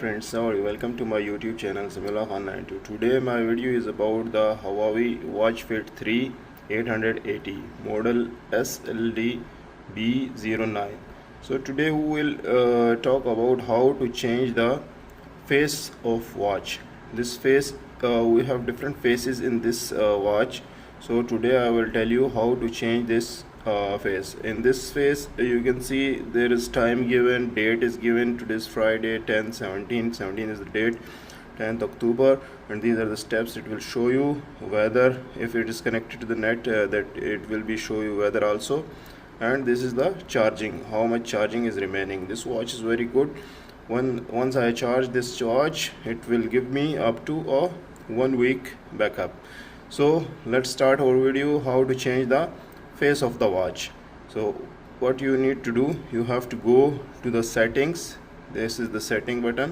friends, how are you? Welcome to my YouTube channel Simila Khan 92. Today my video is about the Huawei Watch Fit 3 880 model SLD-B09. So today we will talk about how to change the face of watch. This face, we have different faces in this watch. So today I will tell you how to change this face. In this face you can see there is time given, date is given. Today is Friday 10/17. 17 is the date, 10th October, and these are the steps. It will show you whether, if it is connected to the net, that it will be show you weather also. And this is the charging, how much charging is remaining. This watch is very good. Once I charge this watch, it will give me up to a 1 week backup. So let's start our video how to change the face of the watch. So what you need to do, you have to go to the settings. This is the setting button.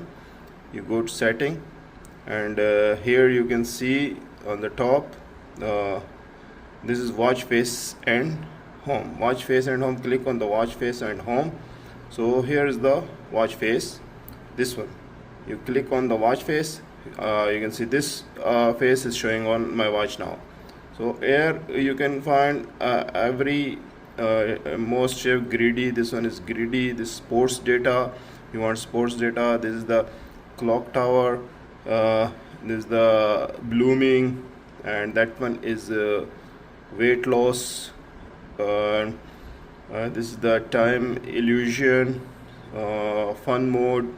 You go to setting, and here you can see on the top, this is watch face and home. Watch face and home. Click on the watch face and home. So here is the watch face, this one. You click on the watch face, you can see this face is showing on my watch now. So here you can find every most shape greedy. This one is greedy. This sports data, you want sports data. This is the clock tower, this is the blooming, and that one is weight loss. This is the time illusion, fun mode.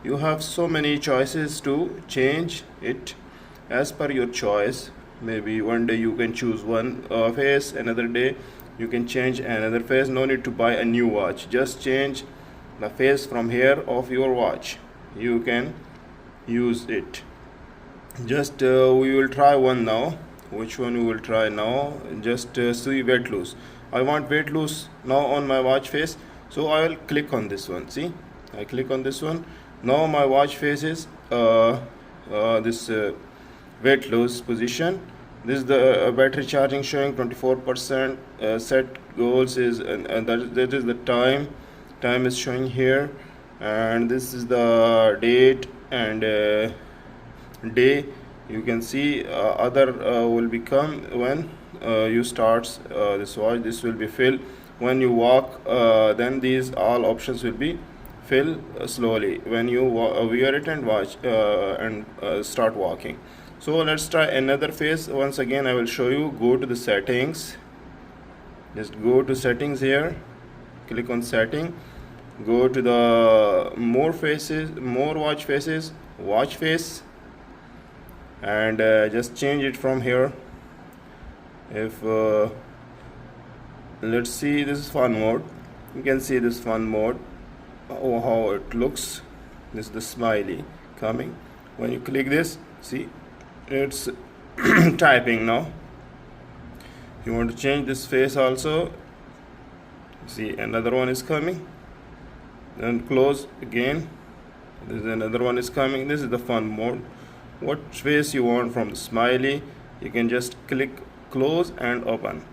You have so many choices to change it as per your choice. Maybe one day you can choose one face, another day you can change another face. No need to buy a new watch, just change the face from here of your watch. You can use it. Just we will try one now. Which one we will try now? Just see weight loss. I want weight loss now on my watch face, so I will click on this one. See, I click on this one. Now my watch face is this weight loss position. This is the battery charging showing 24%. Set goals is, and that is the time is showing here, and this is the date and day. You can see other will become when you start this watch. This will be fill when you walk, then these all options will be fill slowly when you wear it and watch and start walking. So let's try another face. Once again I will show you. Go to the settings, just go to settings here, click on setting, go to the more faces, more watch faces, watch face, and just change it from here. If let's see, this is fun mode. You can see this fun mode, how it looks. This is the smiley coming. When you click this, see, it's typing now. You want to change this face also. See, another one is coming. Then close again. This is another one is coming. This is the fun mode. What face you want from the smiley, you can just click close and open.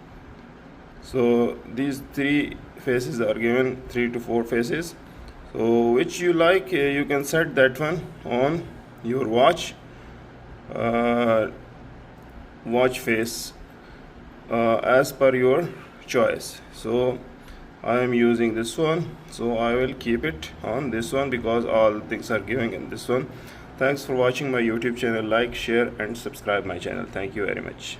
So these three faces are given, 3 to 4 faces. So which you like, you can set that one on your watch. Watch face as per your choice. So I am using this one, so I will keep it on this one because all things are given in this one. Thanks for watching my YouTube channel. Like, share and subscribe my channel. Thank you very much.